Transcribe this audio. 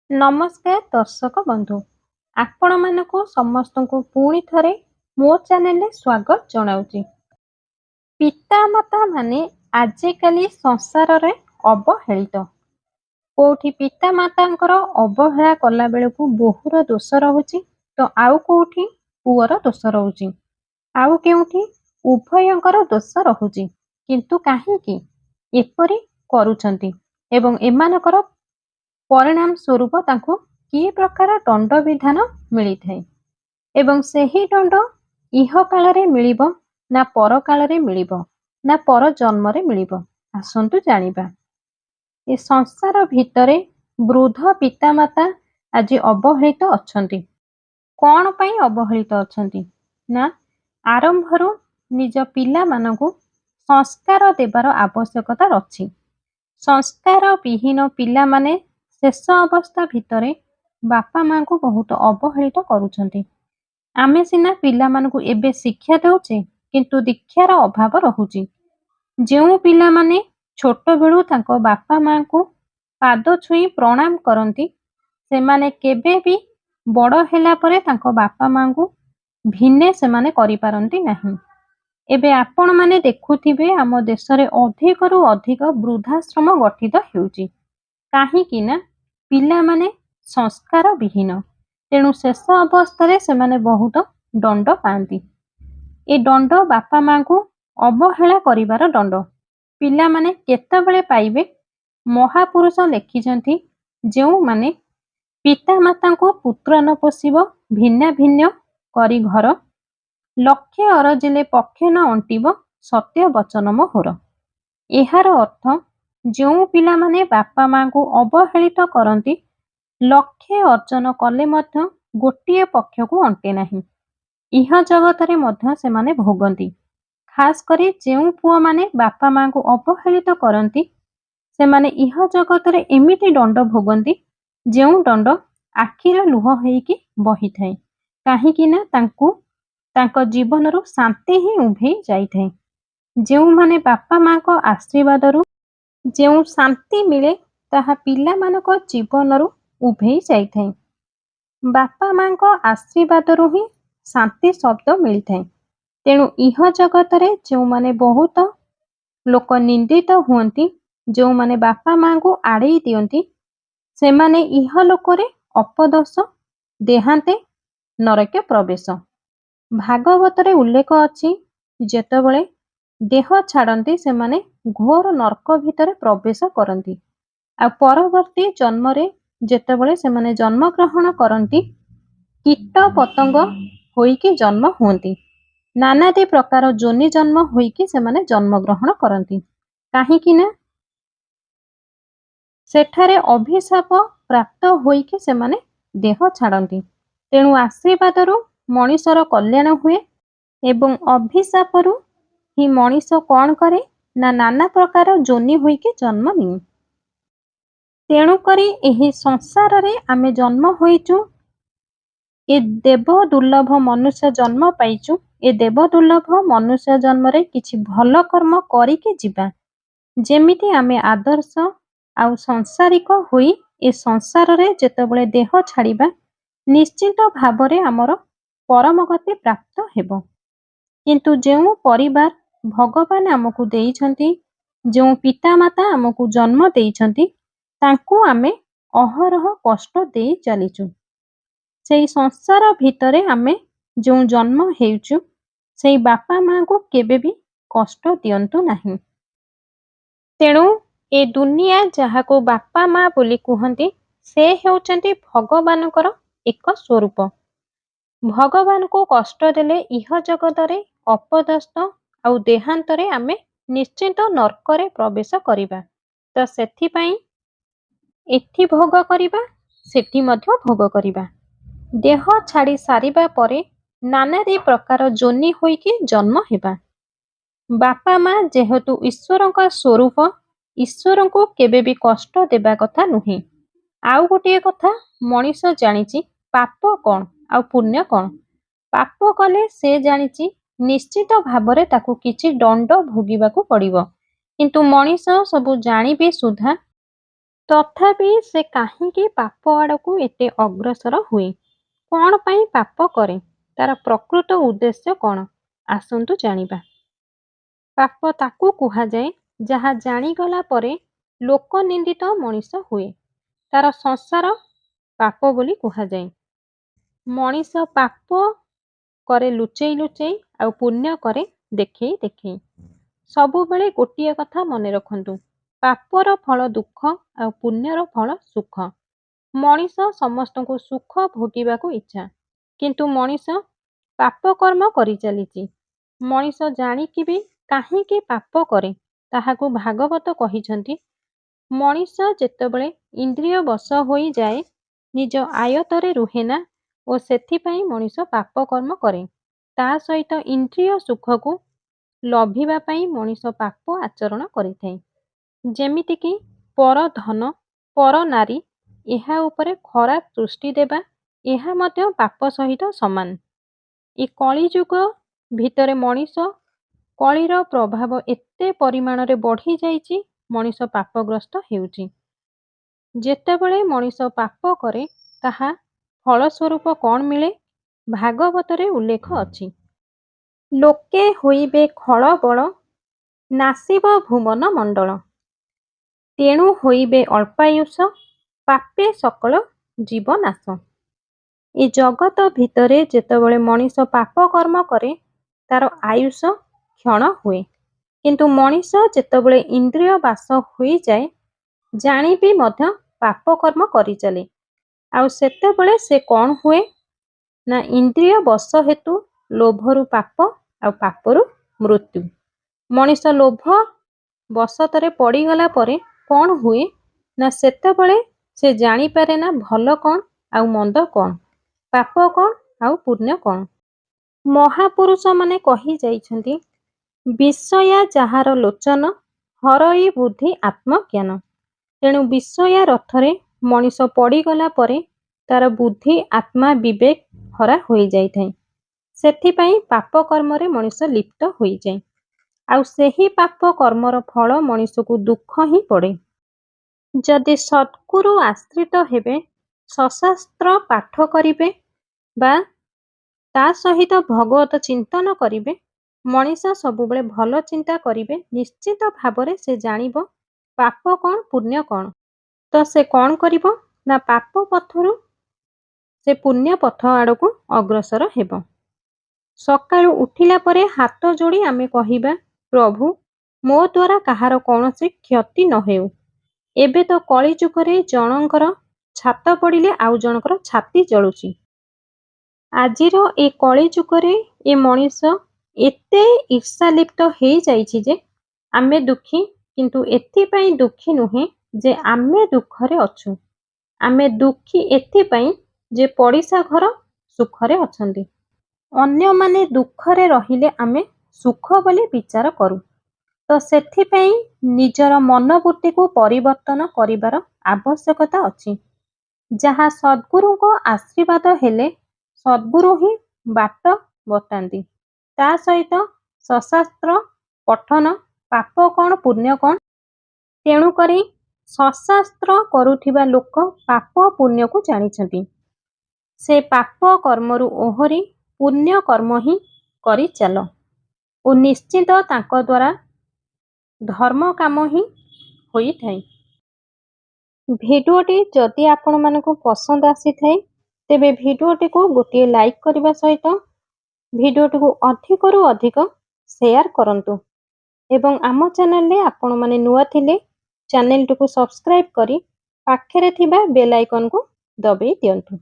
ନମସ୍କାର ଦର୍ଶକ ବନ୍ଧୁ, ଆପଣମାନଙ୍କୁ ସମସ୍ତଙ୍କୁ ପୁଣି ଥରେ ମୋ ଚ୍ୟାନେଲରେ ସ୍ୱାଗତ ଜଣାଉଛି। ପିତାମାତା ମାନେ ଆଜିକାଲି ସଂସାରରେ ଅବହେଳିତ। କୋଉଠି ପିତାମାତାଙ୍କର ଅବହେଳା କଲା ବେଳକୁ ବୋହୂର ଦୋଷ ରହୁଛି, ତ ଆଉ କୋଉଠି ପୁଅର ଦୋଷ ରହୁଛି, ଆଉ କେଉଁଠି ଉଭୟଙ୍କର ଦୋଷ ରହୁଛି। କିନ୍ତୁ କାହିଁକି ଏପରି କରୁଛନ୍ତି ଏବଂ ଏମାନଙ୍କର ପରିଣାମ ସ୍ୱରୂପ ତାଙ୍କୁ କି ପ୍ରକାର ଦଣ୍ଡ ବିଧାନ ମିଳିଥାଏ ଏବଂ ସେହି ଦଣ୍ଡ ଇହକାଳରେ ମିଳିବ ନା ପରକାଳରେ ମିଳିବ ନା ପର ଜନ୍ମରେ ମିଳିବ, ଆସନ୍ତୁ ଜାଣିବା। ଏ ସଂସାର ଭିତରେ ବୃଦ୍ଧ ପିତାମାତା ଆଜି ଅବହେଳିତ ଅଛନ୍ତି। କଣ ପାଇଁ ଅବହେଳିତ ଅଛନ୍ତି? ନା ଆରମ୍ଭରୁ ନିଜ ପିଲାମାନଙ୍କୁ ସଂସ୍କାର ଦେବାର ଆବଶ୍ୟକତା ଅଛି। ସଂସ୍କାର ବିହୀନ ପିଲାମାନେ ଶେଷ ଅବସ୍ଥା ଭିତରେ ବାପା ମାଙ୍କୁ ବହୁତ ଅବହେଳିତ କରୁଛନ୍ତି। ଆମେ ସିନା ପିଲାମାନଙ୍କୁ ଏବେ ଶିକ୍ଷା ଦେଉଛେ, କିନ୍ତୁ ଦୀକ୍ଷାର ଅଭାବ ରହୁଛି। ଯେଉଁ ପିଲାମାନେ ଛୋଟବେଳୁ ତାଙ୍କ ବାପା ମାଙ୍କୁ ପାଦ ଛୁଇଁ ପ୍ରଣାମ କରନ୍ତି, ସେମାନେ କେବେ ବି ବଡ଼ ହେଲା ପରେ ତାଙ୍କ ବାପା ମାଙ୍କୁ ଭିନେ ସେମାନେ କରିପାରନ୍ତି ନାହିଁ। ଏବେ ଆପଣମାନେ ଦେଖୁଥିବେ ଆମ ଦେଶରେ ଅଧିକରୁ ଅଧିକ ବୃଦ୍ଧାଶ୍ରମ ଗଠିତ ହେଉଛି। କାହିଁକି ନା ପିଲାମାନେ ସଂସ୍କାର ବିହୀନ, ତେଣୁ ଶେଷ ଅବସ୍ଥାରେ ସେମାନେ ବହୁତ ଦଣ୍ଡ ପାଆନ୍ତି। ଏ ଦଣ୍ଡ ବାପା ମାଙ୍କୁ ଅବହେଳା କରିବାର ଦଣ୍ଡ। ପିଲାମାନେ କେତେବେଳେ ପାଇବେ? ମହାପୁରୁଷ ଲେଖିଛନ୍ତି, ଯେଉଁମାନେ ପିତାମାତାଙ୍କୁ ପୁତ୍ର ନ ପୋଷିବ ଭିନ୍ନ ଭିନ୍ନ କରି ଘର, ଲକ୍ଷେ ଅରଜିଲେ ପକ୍ଷେ ନ ଅଣ୍ଟିବ ସତ୍ୟ ବଚନ ମୋହର। ଏହାର ଅର୍ଥ, ଯେଉଁ ପିଲାମାନେ ବାପା ମାଙ୍କୁ ଅବହେଳିତ କରନ୍ତି, ଲକ୍ଷେ ଅର୍ଜନ କଲେ ମଧ୍ୟ ଗୋଟିଏ ପକ୍ଷକୁ ଅଣ୍ଟେ ନାହିଁ। ଇହ ଜଗତରେ ମଧ୍ୟ ସେମାନେ ଭୋଗନ୍ତି। ଖାସ୍ କରି ଯେଉଁ ପୁଅମାନେ ବାପା ମାଙ୍କୁ ଅବହେଳିତ କରନ୍ତି, ସେମାନେ ଇହ ଜଗତରେ ଏମିତି ଦଣ୍ଡ ଭୋଗନ୍ତି, ଯେଉଁ ଦଣ୍ଡ ଆଖିର ଲୁହ ହେଇକି ବହିଥାଏ। କାହିଁକି ନା ତାଙ୍କୁ ତାଙ୍କ ଜୀବନରୁ ଶାନ୍ତି ହିଁ ଉଭେଇ ଯାଇଥାଏ। ଯେଉଁମାନେ ବାପା ମାଙ୍କ ଆଶୀର୍ବାଦରୁ ଯେଉଁ ଶାନ୍ତି ମିଳେ, ତାହା ପିଲାମାନଙ୍କ ଜୀବନରୁ ଉଭେଇ ଯାଇଥାଏ। ବାପା ମାଙ୍କ ଆଶୀର୍ବାଦରୁ ହିଁ ଶାନ୍ତି ଶବ୍ଦ ମିଳିଥାଏ। ତେଣୁ ଇହ ଜଗତରେ ଯେଉଁମାନେ ବହୁତ ଲୋକ ନିନ୍ଦିତ ହୁଅନ୍ତି, ଯେଉଁମାନେ ବାପା ମାଙ୍କୁ ଆଡ଼େଇ ଦିଅନ୍ତି, ସେମାନେ ଇହ ଲୋକରେ ଅପଦଶ ଦେହାନ୍ତେ ନରକେ ପ୍ରବେଶ। ଭାଗବତରେ ଉଲ୍ଲେଖ ଅଛି, ଯେତେବେଳେ ଦେହ ଛାଡ଼ନ୍ତି ସେମାନେ ଘୋର ନର୍କ ଭିତରେ ପ୍ରବେଶ କରନ୍ତି। ଆଉ ପରବର୍ତ୍ତୀ ଜନ୍ମରେ ଯେତେବେଳେ ସେମାନେ ଜନ୍ମଗ୍ରହଣ କରନ୍ତି, କୀଟ ପତଙ୍ଗ ହୋଇକି ଜନ୍ମ ହୁଅନ୍ତି। ନାନାଦି ପ୍ରକାର ଯୋନି ଜନ୍ମ ହୋଇକି ସେମାନେ ଜନ୍ମଗ୍ରହଣ କରନ୍ତି। କାହିଁକି ନା ସେଠାରେ ଅଭିଶାପ ପ୍ରାପ୍ତ ହୋଇକି ସେମାନେ ଦେହ ଛାଡ଼ନ୍ତି। ତେଣୁ ଆଶୀର୍ବାଦରୁ ମଣିଷର କଲ୍ୟାଣ ହୁଏ ଏବଂ ଅଭିଶାପରୁ ହିଁ ମଣିଷ କଣ କରେ ନା ନାନା ପ୍ରକାର ଯୋନି ହୋଇକି ଜନ୍ମ ନିଏ। ତେଣୁକରି ଏହି ସଂସାରରେ ଆମେ ଜନ୍ମ ହୋଇଛୁ, ଏ ଦେବ ଦୁର୍ଲଭ ମନୁଷ୍ୟ ଜନ୍ମ ପାଇଛୁ। ଏ ଦେବ ଦୁର୍ଲଭ ମନୁଷ୍ୟ ଜନ୍ମରେ କିଛି ଭଲ କର୍ମ କରିକି ଯିବା, ଯେମିତି ଆମେ ଆଦର୍ଶ ଆଉ ସଂସାରିକ ହୋଇ ଏ ସଂସାରରେ ଯେତେବେଳେ ଦେହ ଛାଡ଼ିବା, ନିଶ୍ଚିତ ଭାବରେ ଆମର ପରମଗତି ପ୍ରାପ୍ତ ହେବ। କିନ୍ତୁ ଯେଉଁ ପରିବାର ଭଗବାନ ଆମକୁ ଦେଇଛନ୍ତି, ଯେଉଁ ପିତାମାତା ଆମକୁ ଜନ୍ମ ଦେଇଛନ୍ତି, ତାଙ୍କୁ ଆମେ ଅହରହ କଷ୍ଟ ଦେଇ ଚାଲିଛୁ। ସେଇ ସଂସାର ଭିତରେ ଆମେ ଯେଉଁ ଜନ୍ମ ହେଉଛୁ, ସେଇ ବାପା ମାଙ୍କୁ କେବେ ବି କଷ୍ଟ ଦିଅନ୍ତୁ ନାହିଁ। ତେଣୁ ଏ ଦୁନିଆ ଯାହାକୁ ବାପା ମା ବୋଲି କୁହନ୍ତି, ସେ ହେଉଛନ୍ତି ଭଗବାନଙ୍କର ଏକ ସ୍ୱରୂପ। ଭଗବାନଙ୍କୁ କଷ୍ଟ ଦେଲେ ଇହ ଜଗତରେ ଅପଦସ୍ତ ଆଉ ଦେହାନ୍ତରେ ଆମେ ନିଶ୍ଚିତ ନର୍କରେ ପ୍ରବେଶ କରିବା। ତ ସେଥିପାଇଁ ଏଠି ଭୋଗ କରିବା, ସେଠି ମଧ୍ୟ ଭୋଗ କରିବା। ଦେହ ଛାଡ଼ି ସାରିବା ପରେ ନାନାଦି ପ୍ରକାର ଯୋନି ହୋଇକି ଜନ୍ମ ହେବା। ବାପା ମା ଯେହେତୁ ଈଶ୍ୱରଙ୍କ ସ୍ୱରୂପ, ଈଶ୍ୱରଙ୍କୁ କେବେ ବି କଷ୍ଟ ଦେବା କଥା ନୁହେଁ। ଆଉ ଗୋଟିଏ କଥା, ମଣିଷ ଜାଣିଛି ପାପ କଣ ଆଉ ପୁଣ୍ୟ କଣ। ପାପ କଲେ ସେ ଜାଣିଛି ନିଶ୍ଚିତ ଭାବରେ ତାକୁ କିଛି ଦଣ୍ଡ ଭୋଗିବାକୁ ପଡ଼ିବ। କିନ୍ତୁ ମଣିଷ ସବୁ ଜାଣିବି ସୁଦ୍ଧା ତଥାପି ସେ କାହିଁକି ପାପ ଆଡ଼କୁ ଏତେ ଅଗ୍ରସର ହୁଏ? କ'ଣ ପାଇଁ ପାପ କରେ? ତାର ପ୍ରକୃତ ଉଦ୍ଦେଶ୍ୟ କ'ଣ? ଆସନ୍ତୁ ଜାଣିବା। ପାପ ତାକୁ କୁହାଯାଏ ଯାହା ଜାଣିଗଲା ପରେ ଲୋକନିନ୍ଦିତ ମଣିଷ ହୁଏ। ତାର ସଂସାର ପାପ ବୋଲି କୁହାଯାଏ। ମଣିଷ ପାପ କରେ ଲୁଚେଇ ଲୁଚେଇ ଆଉ ପୁଣ୍ୟ କରେ ଦେଖେଇ ଦେଖେଇ। ସବୁବେଳେ ଗୋଟିଏ କଥା ମନେ ରଖନ୍ତୁ, ପାପର ଫଳ ଦୁଃଖ ଆଉ ପୁଣ୍ୟର ଫଳ ସୁଖ। ମଣିଷ ସମସ୍ତଙ୍କୁ ସୁଖ ଭୋଗିବାକୁ ଇଚ୍ଛା, କିନ୍ତୁ ମଣିଷ ପାପ କର୍ମ କରିଚାଲିଛି। ମଣିଷ ଜାଣିକି ବି କାହିଁକି ପାପ କରେ ତାହାକୁ ଭାଗବତ କହିଛନ୍ତି, ମଣିଷ ଯେତେବେଳେ ଇନ୍ଦ୍ରିୟ ବଶ ହୋଇଯାଏ ନିଜ ଆୟତରେ ରୁହେନା ଓ ସେଥିପାଇଁ ମଣିଷ ପାପ କର୍ମ କରେ। ତା ସହିତ ଇନ୍ଦ୍ରିୟ ସୁଖକୁ ଲଭିବା ପାଇଁ ମଣିଷ ପାପ ଆଚରଣ କରିଥାଏ। ଯେମିତିକି ପର ଧନ, ପର ନାରୀ, ଏହା ଉପରେ ଖରାପ ଦୃଷ୍ଟି ଦେବା, ଏହା ମଧ୍ୟ ପାପ ସହିତ ସମାନ। ଏ କଳିଯୁଗ ଭିତରେ ମଣିଷ କଳିର ପ୍ରଭାବ ଏତେ ପରିମାଣରେ ବଢ଼ି ଯାଇଛି, ମଣିଷ ପାପଗ୍ରସ୍ତ ହେଉଛି। ଯେତେବେଳେ ମଣିଷ ପାପ କରେ ତାହା ଫଳ ସ୍ୱରୂପ କ'ଣ ମିଳେ? ଭାଗବତରେ ଉଲ୍ଲେଖ ଅଛି, ଲୋକେ ହୋଇବେ ଖଳବଳ, ନାସିବ ଭୁବନ ମଣ୍ଡଳ। ତେଣୁ ହୋଇବେ ଅଳ୍ପାୟୁଷ, ପାପେ ସକଳ ଜୀବନାଶ। ଏ ଜଗତ ଭିତରେ ଯେତେବେଳେ ମଣିଷ ପାପ କର୍ମ କରେ ତାର ଆୟୁଷ କ୍ଷଣ ହୁଏ। କିନ୍ତୁ ମଣିଷ ଯେତେବେଳେ ଇନ୍ଦ୍ରିୟ ବାସ ହୋଇଯାଏ, ଜାଣି ବି ମଧ୍ୟ ପାପ କର୍ମ କରିଚାଲେ। ଆଉ ସେତେବେଳେ ସେ କ'ଣ ହୁଏ ନା ଇନ୍ଦ୍ରିୟ ବଶ ହେତୁ ଲୋଭରୁ ପାପ ଆଉ ପାପରୁ ମୃତ୍ୟୁ। ମଣିଷ ଲୋଭ ବଶତରେ ପଡ଼ିଗଲା ପରେ କ'ଣ ହୁଏ ନା ସେତେବେଳେ ସେ ଜାଣିପାରେ ନା ଭଲ କ'ଣ ଆଉ ମନ୍ଦ କ'ଣ, ପାପ କ'ଣ ଆଉ ପୁଣ୍ୟ କ'ଣ। ମହାପୁରୁଷମାନେ କହି ଯାଇଛନ୍ତି, ବିଷୟା ଯାହାର ଲୋଚନ, ହରଇ ବୁଦ୍ଧି ଆତ୍ମଜ୍ଞାନ। ତେଣୁ ବିଷୟା ରଥରେ ମଣିଷ ପଡ଼ିଗଲା ପରେ ତାର ବୁଦ୍ଧି ଆତ୍ମା ବିବେକ ହରା ହୋଇଯାଇଥାଏ। ସେଥିପାଇଁ ପାପ କର୍ମରେ ମଣିଷ ଲିପ୍ତ ହୋଇଯାଏ। ଆଉ ସେହି ପାପ କର୍ମର ଫଳ ମଣିଷକୁ ଦୁଃଖ ହିଁ ପଡ଼େ। ଯଦି ସଦ୍ଗୁରୁ ଆଶ୍ରିତ ହେବେ, ସଶାସ୍ତ୍ର ପାଠ କରିବେ ବା ତା ସହିତ ଭଗବତ ଚିନ୍ତନ କରିବେ, ମଣିଷ ସବୁବେଳେ ଭଲ ଚିନ୍ତା କରିବେ, ନିଶ୍ଚିତ ଭାବରେ ସେ ଜାଣିବ ପାପ କ'ଣ ପୁଣ୍ୟ କ'ଣ। ତ ସେ କ'ଣ କରିବ ନା ପାପ ପଥରୁ ସେ ପୁଣ୍ୟ ପଥ ଆଡ଼କୁ ଅଗ୍ରସର ହେବ। ସକାଳୁ ଉଠିଲା ପରେ ହାତ ଯୋଡ଼ି ଆମେ କହିବା, ପ୍ରଭୁ ମୋ ଦ୍ୱାରା କାହାର କୌଣସି କ୍ଷତି ନ ହେଉ। ଏବେ ତ କଳିଯୁଗରେ ଜଣଙ୍କର ଛାତ ପଡ଼ିଲେ ଆଉ ଜଣଙ୍କର ଛାତି ଜଳୁଛି। ଆଜିର ଏ କଳିଯୁଗରେ ଏ ମଣିଷ ଏତେ ଈର୍ଷାଲିପ୍ତ ହେଇଯାଇଛି ଯେ ଆମେ ଦୁଃଖୀ, କିନ୍ତୁ ଏଥିପାଇଁ ଦୁଃଖୀ ନୁହେଁ ଯେ ଆମେ ଦୁଃଖରେ ଅଛୁ। ଆମେ ଦୁଃଖୀ ଏଥିପାଇଁ ଯେ ପଡ଼ିଶା ଘର ସୁଖରେ ଅଛନ୍ତି। ଅନ୍ୟମାନେ ଦୁଃଖରେ ରହିଲେ ଆମେ ସୁଖ ବୋଲି ବିଚାର କରୁ। ତ ସେଥିପାଇଁ ନିଜର ମନୋବୃତ୍ତିକୁ ପରିବର୍ତ୍ତନ କରିବାର ଆବଶ୍ୟକତା ଅଛି। ଯାହା ସଦ୍ଗୁରୁଙ୍କ ଆଶୀର୍ବାଦ ହେଲେ ସଦ୍ଗୁରୁ ହିଁ ବାଟ ବତାନ୍ତି। ତା ସହିତ ସଶାସ୍ତ୍ର ପଠନ, ପାପ କ'ଣ ପୁଣ୍ୟ କ'ଣ। ତେଣୁକରି ସଶାସ୍ତ୍ର କରୁଥିବା ଲୋକ ପାପ ପୁଣ୍ୟକୁ ଜାଣିଛନ୍ତି। ସେ ପାପ କର୍ମରୁ ଓହରି ପୁଣ୍ୟ କର୍ମ ହିଁ କରିଚାଲ ଓ ନିଶ୍ଚିତ ତାଙ୍କ ଦ୍ୱାରା ଧର୍ମ କାମ ହିଁ ହୋଇଥାଏ। ଭିଡ଼ିଓଟି ଯଦି ଆପଣମାନଙ୍କୁ ପସନ୍ଦ ଆସିଥାଏ ତେବେ ଭିଡ଼ିଓଟିକୁ ଗୋଟିଏ ଲାଇକ୍ କରିବା ସହିତ ଭିଡ଼ିଓଟିକୁ ଅଧିକରୁ ଅଧିକ ସେୟାର କରନ୍ତୁ ଏବଂ ଆମ ଚ୍ୟାନେଲରେ ଆପଣମାନେ ନୂଆ ଥିଲେ ଚ୍ୟାନେଲଟିକୁ ସବସ୍କ୍ରାଇବ୍ କରି ପାଖରେ ଥିବା ବେଲ୍ ଆଇକନକୁ ଦବାଇ ଦିଅନ୍ତୁ।